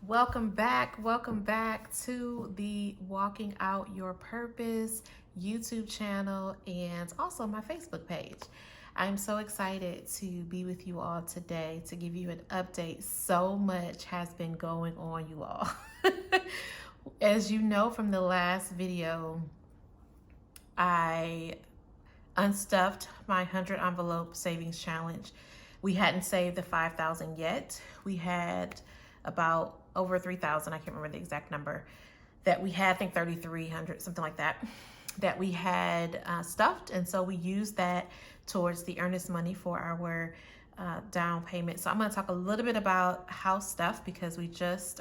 Welcome back. Welcome back to the Walking Out Your Purpose YouTube channel and also my Facebook page. I'm so excited to be with you all today to give you an update. So much has been going on, you all. As you know from the last video, I unstuffed my 100 envelope savings challenge. We hadn't saved the 5,000 yet. We had about over 3,000, I can't remember the exact number, that we had, I think 3,300, something like that, that we had stuffed. And so we used that towards the earnest money for our down payment. So I'm going to talk a little bit about house stuff because we just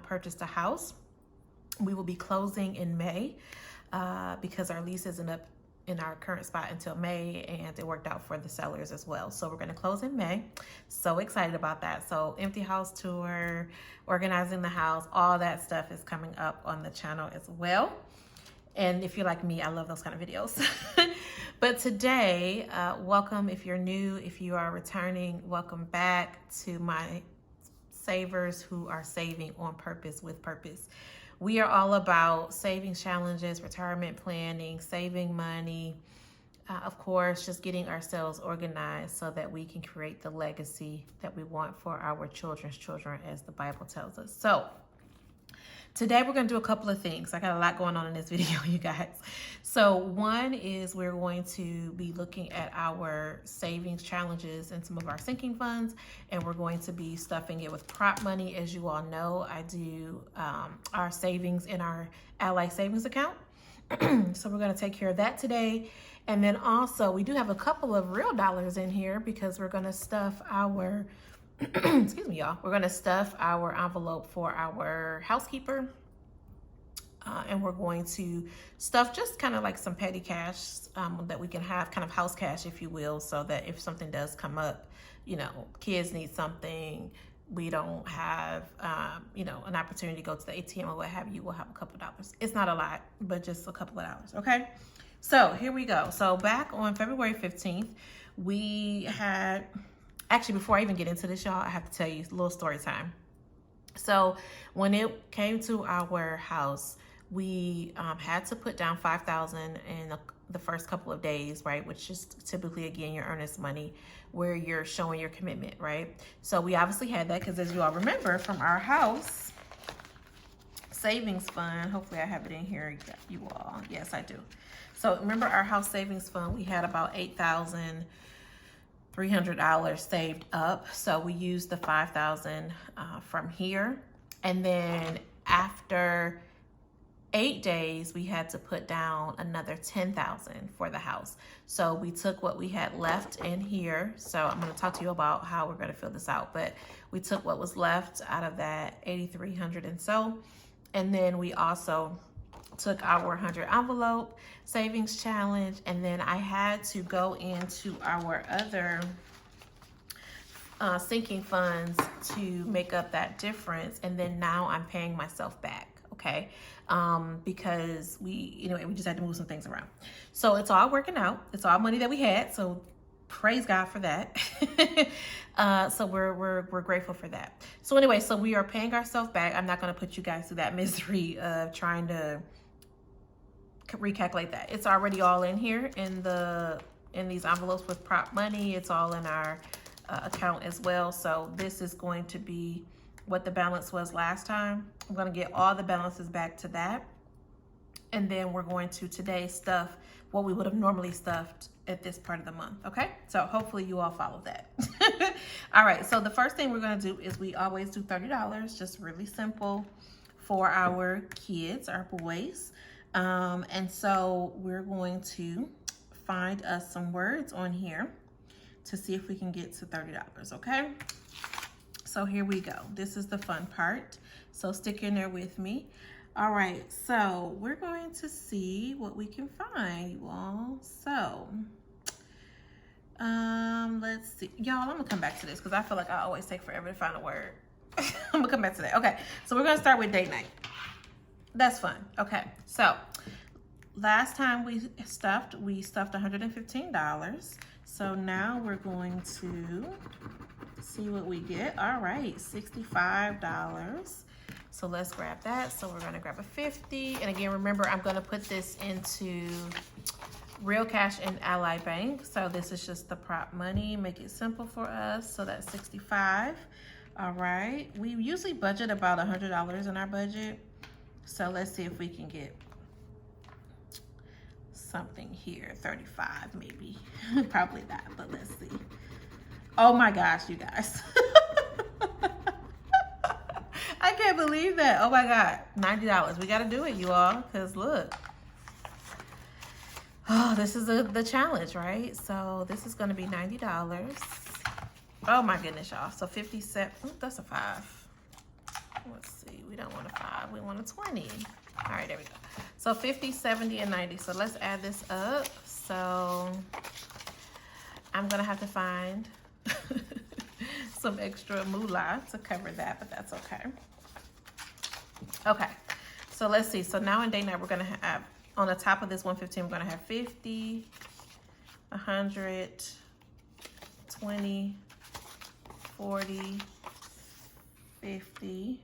purchased a house. We will be closing in May because our lease isn't up in our current spot until May, and it worked out for the sellers as well. So we're going to close in May. So excited about that. So empty house tour, organizing the house, all that stuff is coming up on the channel as well. And if you're like me, I love those kind of videos. But today, welcome if you're new, if you are returning, welcome back to my savers who are saving on purpose with purpose. We are all about savings challenges, retirement planning, saving money, of course, just getting ourselves organized so that we can create the legacy that we want for our children's children, as the Bible tells us. So today we're going to do a couple of things. I got a lot going on in this video, you guys. So one is we're going to be looking at our savings challenges and some of our sinking funds, and we're going to be stuffing it with prop money. As you all know, I do our savings in our Ally savings account. So we're going to take care of that today. And then also we do have a couple of real dollars in here because we're going to stuff our excuse me, y'all. We're going to stuff our envelope for our housekeeper. And we're going to stuff just kind of like some petty cash that we can have, kind of house cash, if you will, so that if something does come up, you know, kids need something, we don't have, you know, an opportunity to go to the ATM or what have you, we'll have a couple dollars. It's not a lot, but just a couple of dollars, okay? So here we go. So back on February 15th, we had... Actually, before I even get into this, y'all, I have to tell you a little story time. So when it came to our house, we had to put down $5,000 in the first couple of days, right? Which is typically, again, your earnest money where you're showing your commitment, right? So we obviously had that because, as you all remember from our house savings fund, hopefully I have it in here, you all. Yes, I do. So remember our house savings fund, we had about $8,300 saved up. So we used the 5,000 from here. And then after 8 days, we had to put down another 10,000 for the house. So we took what we had left in here. So I'm going to talk to you about how we're going to fill this out, but we took what was left out of that 8,300 and so, and then we also took our 100 envelope savings challenge, and then I had to go into our other sinking funds to make up that difference, and then now I'm paying myself back, okay? Because we just had to move some things around. So it's all working out. It's all money that we had, so praise God for that. So we're grateful for that. So anyway, so we are paying ourselves back. I'm not going to put you guys through that misery of trying to recalculate that. It's already all in here in these envelopes with prop money. It's all in our account as well. So this is going to be what the balance was last time. I'm going to get all the balances back to that, and then we're going to today stuff what we would have normally stuffed at this part of the month. Okay, so hopefully you all follow that. All right, so the first thing we're going to do is we always do $30, just really simple, for our kids, our boys. And so we're going to find us some words on here to see if we can get to $30, okay? So here we go. This is the fun part. So stick in there with me. All right, so we're going to see what we can find, you all. So, let's see. Y'all, I'm gonna come back to this because I feel like I always take forever to find a word. I'm gonna come back to that. Okay, so we're gonna start with date night. That's fun. Okay, so last time we stuffed $115. So now we're going to See what we get. All right, $65. So let's grab that. So we're gonna grab a 50. And again, remember, I'm gonna put this into Real Cash and Ally Bank. So this is just the prop money, make it simple for us. So that's 65. All right, we usually budget about $100 in our budget. So let's see if we can get something here, 35 maybe. Probably not, but let's see. Oh my gosh, you guys. I can't believe that. Oh my God, $90. We gotta do it, you all, because look. Oh, this is the challenge, right? So this is gonna be $90. Oh my goodness, y'all. So 57, that's a 5. Let's see, we don't want a 5, we want a 20. All right, there we go. So 50, 70, and 90. So let's add this up. So I'm gonna have to find some extra moolah to cover that, but that's okay. Okay, so let's see. So now in day night, we're gonna have, on the top of this 115, we're gonna have 50, 100, 20, 40, 50,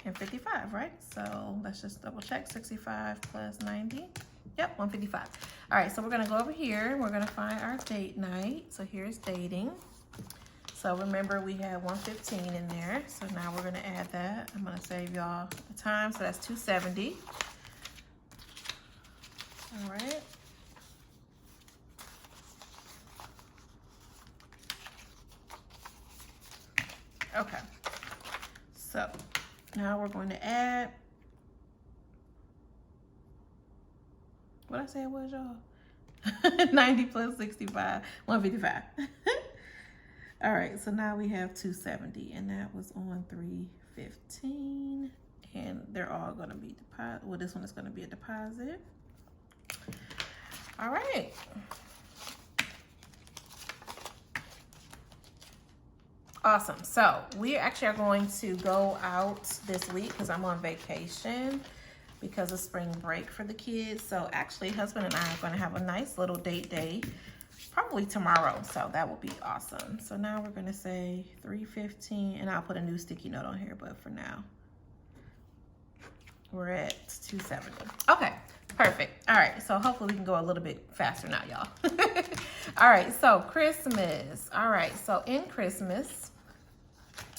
and 55, right? So let's just double check. 65 plus 90. Yep, 155. All right, so we're gonna go over here. We're gonna find our date night. So here's dating. So remember, we had 115 in there. So now we're gonna add that. I'm gonna save y'all the time. So that's 270. All right. Okay. So now we're going to add, what I say it was, y'all? 90 plus 65, 155. All right, so now we have 270, and that was on 315, and they're all gonna be deposit. Well, this one is gonna be a deposit. All right. Awesome. So we actually are going to go out this week because I'm on vacation because of spring break for the kids. So actually, husband and I are going to have a nice little date day probably tomorrow. So that will be awesome. So now we're going to say 315, and I'll put a new sticky note on here, but for now we're at 270. Okay, perfect. All right, so hopefully we can go a little bit faster now, y'all. All right, so Christmas. All right, so in Christmas,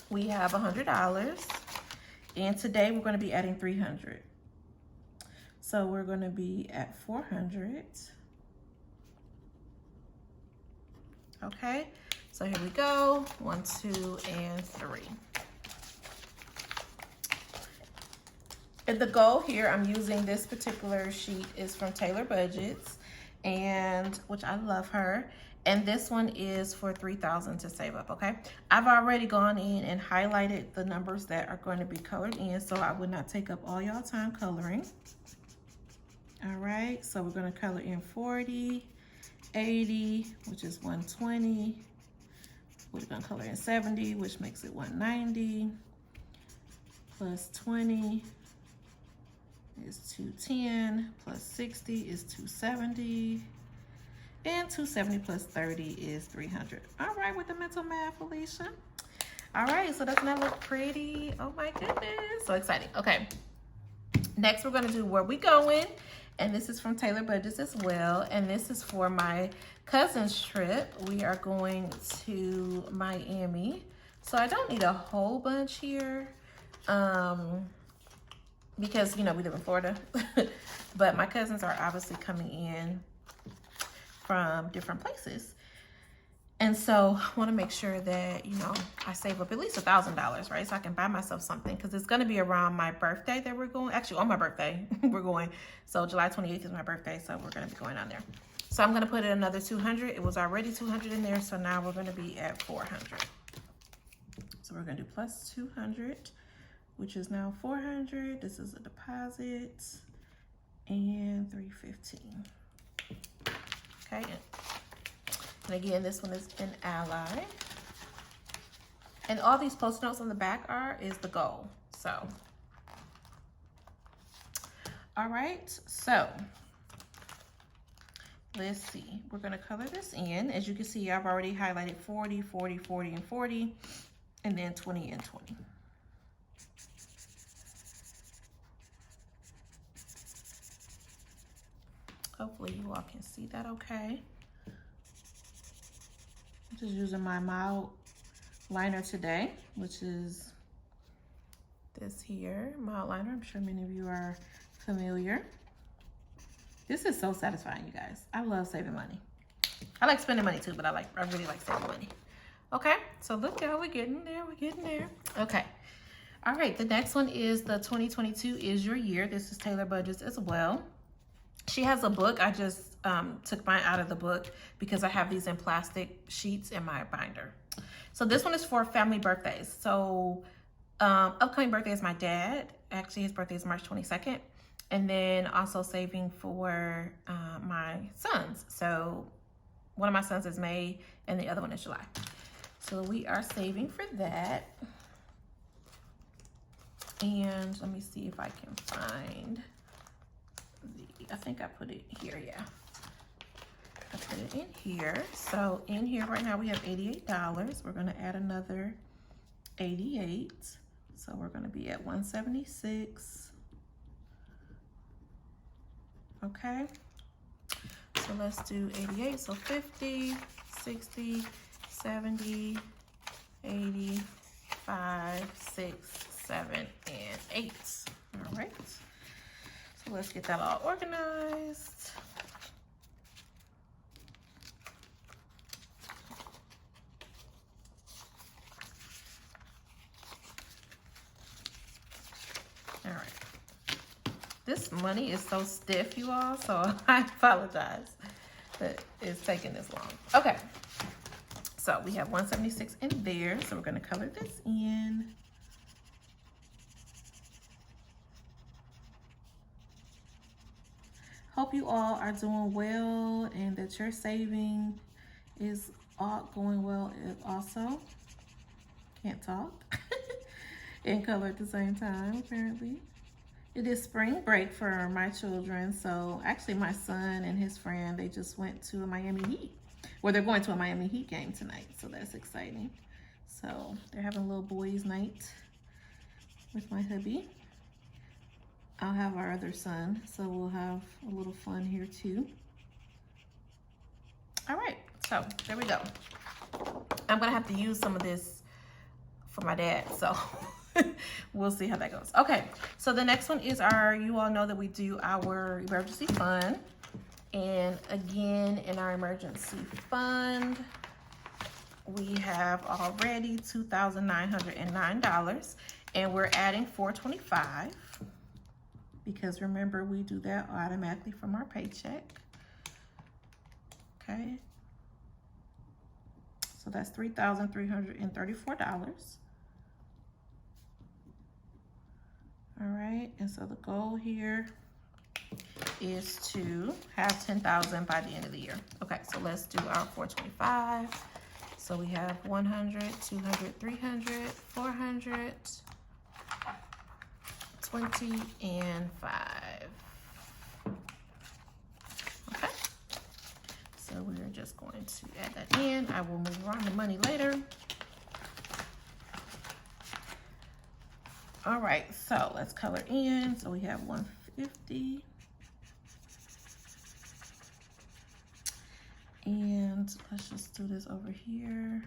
we have $100, and today we're going to be adding 300. So we're going to be at 400. Okay, so here we go. 1, 2, and 3. And the goal here, I'm using this particular sheet is from Taylor Budgets, and which I love her. And this one is for 3,000 to save up, okay? I've already gone in and highlighted the numbers that are going to be colored in, so I would not take up all y'all time coloring. All right, so we're gonna color in 40, 80, which is 120. We're gonna color in 70, which makes it 190, plus 20 is 210, plus 60 is 270, and 270 plus 30 is 300. All right, with the mental math, Felicia. All right, so doesn't that look pretty? Oh my goodness, so exciting. Okay, next we're gonna do Where We Going, and this is from Taylor Budgets as well, and this is for my cousin's trip. We are going to Miami, so I don't need a whole bunch here, because, you know, we live in Florida, but my cousins are obviously coming in from different places. And so I want to make sure that, you know, I save up at least $1,000, right? So I can buy myself something, because it's going to be around my birthday that we're going. Actually, on my birthday, we're going. So July 28th is my birthday, so we're going to be going on there. So I'm going to put in another 200. It was already 200 in there, so now we're going to be at 400. So we're going to do plus 200. Which is now 400. This is a deposit, and 315. Okay, and again, this one is an Ally, and all these post notes on the back is the goal. So, all right, so let's see. We're gonna color this in. As you can see, I've already highlighted 40, 40, 40, and 40, and then 20 and 20. Hopefully you all can see that okay. I'm just using my mild liner today, which is this here, mild liner. I'm sure many of you are familiar. This is so satisfying, you guys. I love saving money. I like spending money too, but I really like saving money. Okay, so look how we're getting there, we're getting there. Okay, all right, the next one is the 2022 is your year. This is Taylor Budgets as well. She has a book. I just took mine out of the book because I have these in plastic sheets in my binder. So this one is for family birthdays. So upcoming birthday is my dad. Actually, his birthday is March 22nd. And then also saving for my sons. So one of my sons is May and the other one is July. So we are saving for that. And let me see if I can find I think I put it here, yeah. I put it in here. So in here right now we have $88. We're gonna add another 88. So we're gonna be at 176. Okay. So let's do 88. So 50, 60, 70, 85, 6, 7, and 8. All right. So let's get that all organized. All right. This money is so stiff, you all, so I apologize that it's taking this long. Okay. So we have 176 in there, so we're going to color this in. Hope you all are doing well and that your saving is all going well also. Can't talk and color at the same time, apparently. It is spring break for my children. So actually my son and his friend, they just went to a Miami Heat. Well, they're going to a Miami Heat game tonight. So that's exciting. So they're having a little boys' night with my hubby. I'll have our other son, so we'll have a little fun here too. All right, so there we go. I'm gonna have to use some of this for my dad, so we'll see how that goes. Okay, so the next one is you all know that we do our emergency fund. And again, in our emergency fund, we have already $2,909, and we're adding $425. Because remember, we do that automatically from our paycheck. Okay. So that's $3,334. All right, and so the goal here is to have 10,000 by the end of the year. Okay, so let's do our 425. So we have 100, 200, 300, 400, 20, and 5. Okay, so we're just going to add that in. I will move around the money later. All right, so let's color in. So we have 150. And let's just do this over here.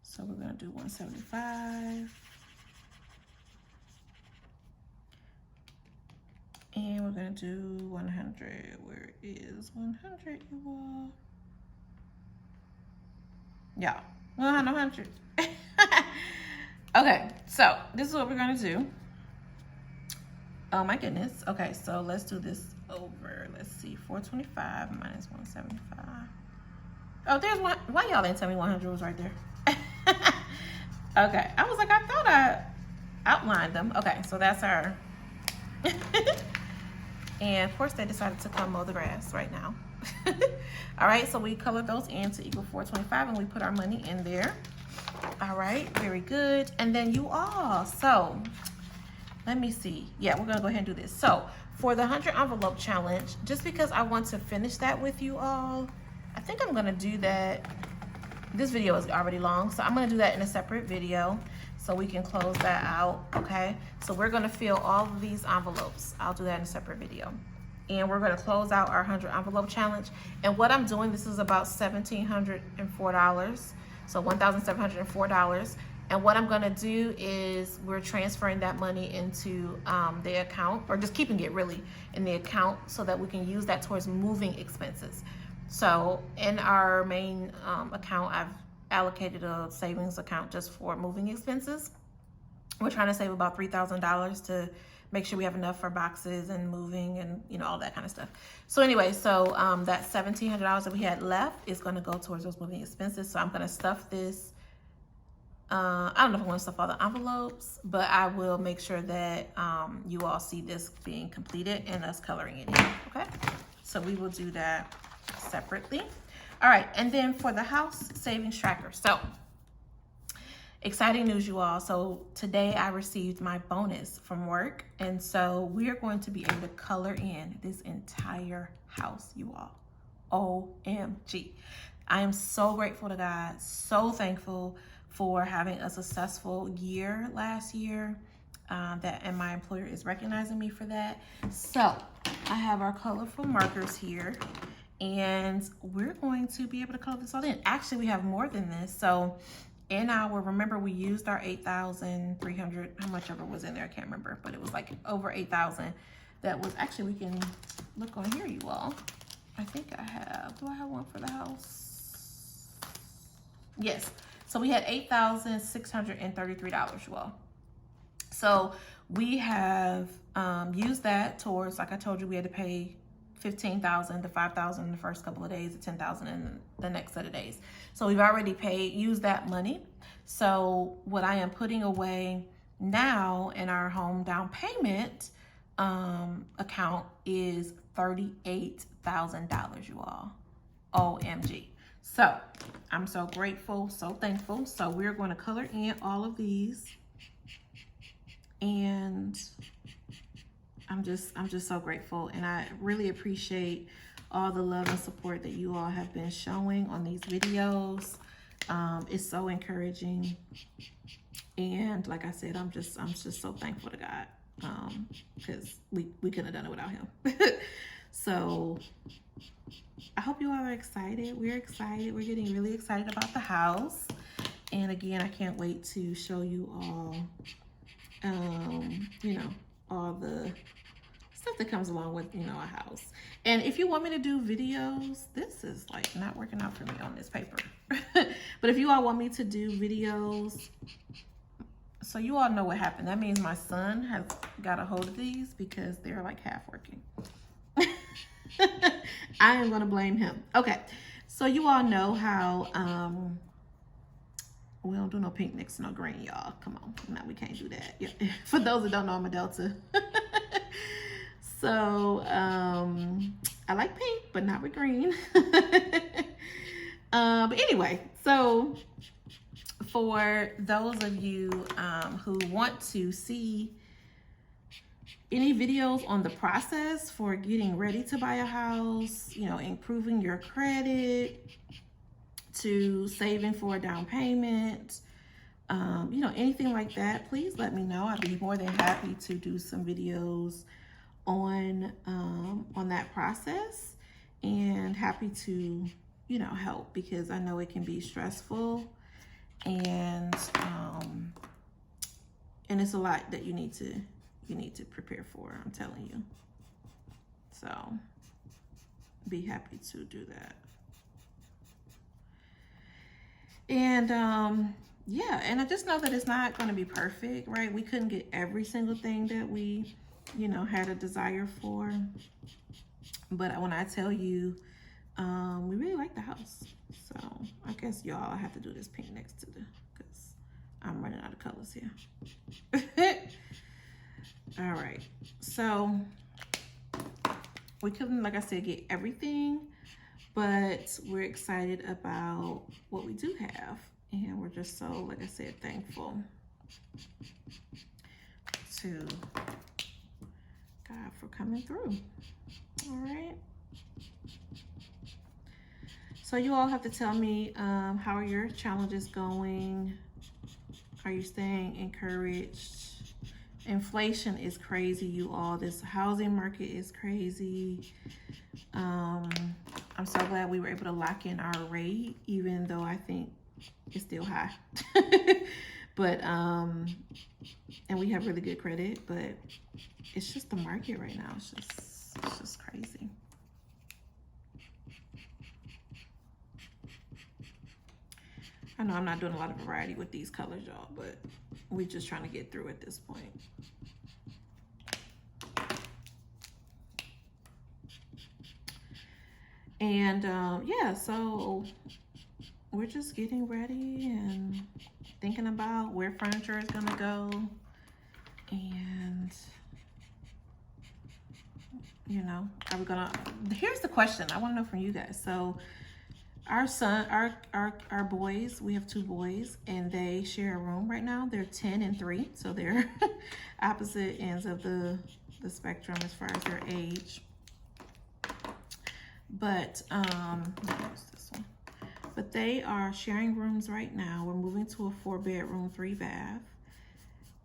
So we're gonna do 175. And we're gonna do 100. Where is 100, you all? Yeah, 100. Okay, so this is what we're gonna do. Oh my goodness. Okay, so let's do this over. Let's see, 425 minus 175. Oh, there's one. Why y'all didn't tell me 100 was right there? Okay, I was like, I thought I outlined them. Okay, so that's our. And of course, they decided to come mow the grass right now. All right, so we colored those in to equal 425, and we put our money in there. All right, very good. And then you all, so let me see. Yeah, we're gonna go ahead and do this. So for the 100 envelope challenge, just because I want to finish that with you all, I think I'm gonna do that. This video is already long, so I'm gonna do that in a separate video so we can close that out, okay? So we're gonna fill all of these envelopes. I'll do that in a separate video. And we're gonna close out our 100 envelope challenge. And what I'm doing, this is about $1,704, so $1,704. And what I'm gonna do is we're transferring that money into the account, or just keeping it really in the account so that we can use that towards moving expenses. So in our main account, I've allocated a savings account just for moving expenses. We're trying to save about $3,000 to make sure we have enough for boxes and moving and, you know, all that kind of stuff. So anyway, so that $1,700 that we had left is going to go towards those moving expenses. So I'm going to stuff this. I don't know if I want to stuff all the envelopes, but I will make sure that you all see this being completed and us coloring it in, okay? So we will do that separately. All right, and then for the house savings tracker. So exciting news, you all. So today I received my bonus from work, and so we are going to be able to color in this entire house, you all. OMG. I am so grateful to God, so thankful for having a successful year last year, and my employer is recognizing me for that. So I have our colorful markers here, and we're going to be able to color this all in. Actually, we have more than this. So in our, remember we used our 8,300, how much ever was in there, I can't remember, but it was like over 8,000. That was, actually, we can look on here, you all. I think I have, do I have one for the house? Yes, so we had $8,633, you all. So we have used that towards, like I told you, we had to pay $15,000 to $5,000 in the first couple of days, to $10,000 in the next set of days. So we've already used that money. So what I am putting away now in our home down payment account is $38,000, you all. OMG. So I'm so grateful, so thankful. So we're going to color in all of these, and I'm just so grateful, and I really appreciate all the love and support that you all have been showing on these videos. It's so encouraging, and like I said, I'm just so thankful to God, because we couldn't have done it without him. So I hope you all are excited. We're excited. We're getting really excited about the house, and again, I can't wait to show you all you know, all the stuff that comes along with, you know, a house. And if you want me to do videos, this is like not working out for me on this paper. But if you all want me to do videos, so you all know what happened. That means my son has got a hold of these because they're like half working. I am going to blame him. Okay. So you all know how, we don't do no pink next to no green, y'all. Come on. No, we can't do that. Yeah. For those that don't know, I'm a Delta. So, I like pink, but not with green. But anyway, so for those of you who want to see any videos on the process for getting ready to buy a house, you know, improving your credit, to saving for a down payment, you know, anything like that, please let me know. I'd be more than happy to do some videos on that process, and happy to, you know, help, because I know it can be stressful, and it's a lot that you need to prepare for, I'm telling you. So be happy to do that. And yeah, and I just know that it's not going to be perfect, right? We couldn't get every single thing that we, you know, had a desire for. But when I tell you, we really like the house. So I guess y'all, I have to do this pink next to because I'm running out of colors here. All right. So we couldn't, like I said, get everything, but we're excited about what we do have. And we're just so, like I said, thankful to God for coming through. All right. So you all have to tell me, how are your challenges going? Are you staying encouraged? Inflation is crazy, you all. This housing market is crazy. I'm so glad we were able to lock in our rate, even though I think it's still high. But, and we have really good credit, but it's just the market right now. It's just crazy. I know I'm not doing a lot of variety with these colors, y'all, but we're just trying to get through at this point. And yeah, so we're just getting ready and thinking about where furniture is gonna go. And you know, are we gonna, here's the question I want to know from you guys. So our son, our boys, we have 2 boys, and they share a room right now. They're 10 and 3, so they're opposite ends of the spectrum as far as their age. But this one. But they are sharing rooms right now. We're moving to a 4-bedroom, 3-bath,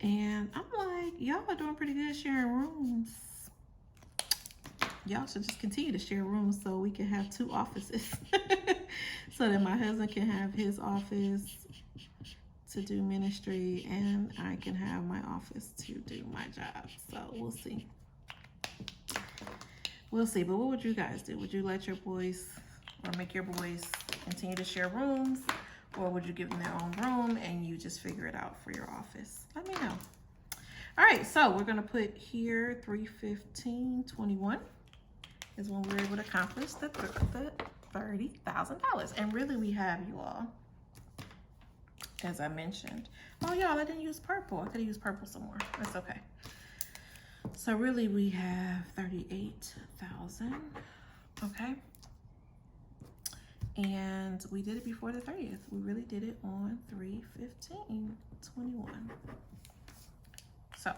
and I'm like, y'all are doing pretty good sharing rooms. Y'all should just continue to share rooms so we can have 2 offices. So that my husband can have his office to do ministry and I can have my office to do my job. So we'll see. We'll see. But what would you guys do? Would you let your boys, or make your boys, continue to share rooms? Or would you give them their own room and you just figure it out for your office? Let me know. All right, so we're going to put here 3/15/21 is when we were able to accomplish the $30,000. And really we have, you all, as I mentioned. Oh, y'all, I didn't use purple. I could have used purple some more. That's okay. So really we have 38,000, okay? And we did it before the 30th. We really did it on 3/15/21. So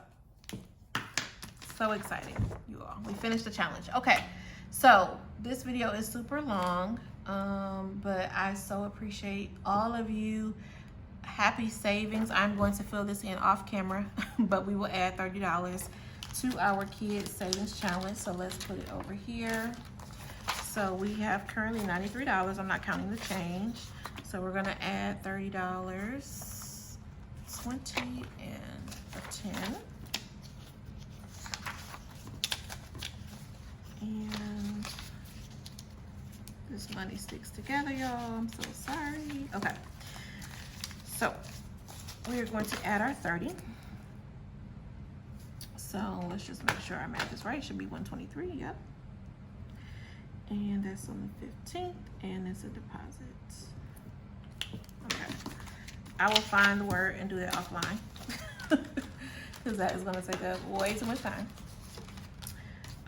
exciting, you all. We finished the challenge. Okay, so this video is super long, but I so appreciate all of you. Happy savings. I'm going to fill this in off camera, but we will add $30 to our kids savings challenge. So let's put it over here. So we have currently $93. I'm not counting the change. So we're gonna add $30, 20 and a 10. And this money sticks together, y'all. I'm so sorry. Okay. So we are going to add our 30. So let's just make sure our math is right. It should be 123, yep. And that's on the 15th, and it's a deposit. Okay. I will find the word and do that offline because that is going to take up way too much time.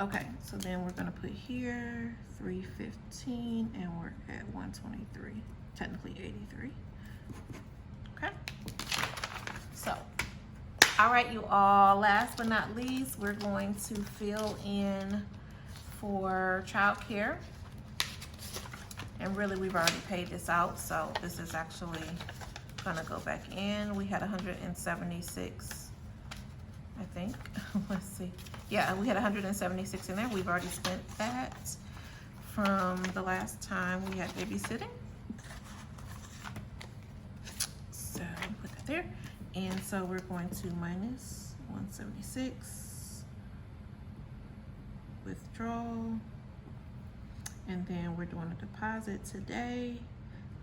Okay, so then we're going to put here 315, and we're at 123, technically 83. Okay. So, all right, you all, last but not least, we're going to fill in for childcare. And really, we've already paid this out, so this is actually gonna go back in. We had 176, I think. Let's see. Yeah, we had 176 in there. We've already spent that from the last time we had babysitting. So put that there. And so we're going to minus 176, withdrawal, and then we're doing a deposit today,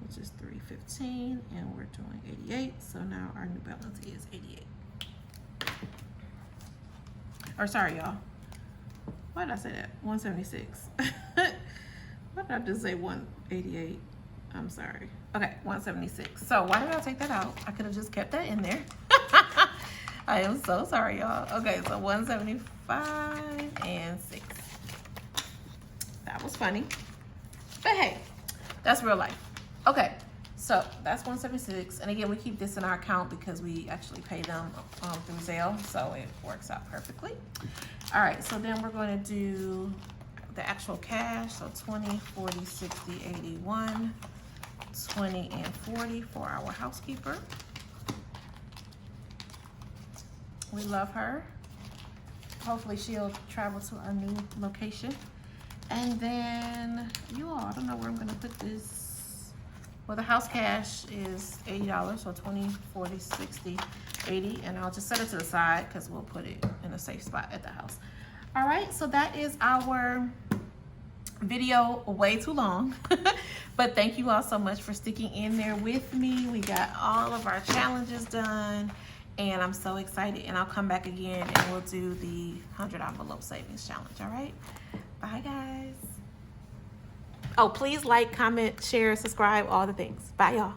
which is 315, and we're doing 88. So now our new balance is 88. Or sorry, y'all. Why did I say that? 176. Why did I just say 188? I'm sorry. Okay, 176. So why did I take that out? I could have just kept that in there. I am so sorry, y'all. Okay, so 175 and 6. That was funny. But hey, that's real life. Okay, so So that's 176. And again, we keep this in our account because we actually pay them through Zelle, so it works out perfectly. All right, so then we're going to do the actual cash. So 20, 40, 60, 81, 20, and 40 for our housekeeper. We love her. Hopefully she'll travel to our new location. And then you all, I don't know where I'm gonna put this. Well, the house cash is $80, so 20, 40, 60, 80, and I'll just set it to the side because we'll put it in a safe spot at the house. All right, so that is our video, way too long, but thank you all so much for sticking in there with me. We got all of our challenges done, and I'm so excited, and I'll come back again and we'll do the 100 envelope savings challenge. All right, bye guys. Oh, please like, comment, share, subscribe, all the things. Bye y'all.